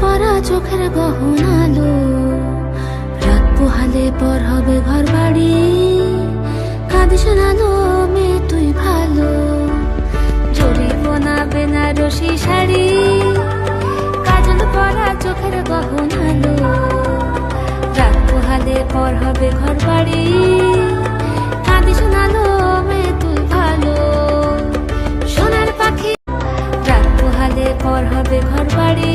পরা চোখের গহনালো, রাত পোহালে পর হবে ঘর বাড়ি। কাঁদিস না লো মেয়ে তুই ভালো, জরিপনা বেনারসি শাড়ি। কাজল পরা চোখের গহনালো, রাত পোহালে পর হবে ঘর বাড়ি। কাঁদিস না লো মেয়ে তুই ভালো, সোনার পাখি। রাত পোহালে পর হবে ঘর বাড়ি।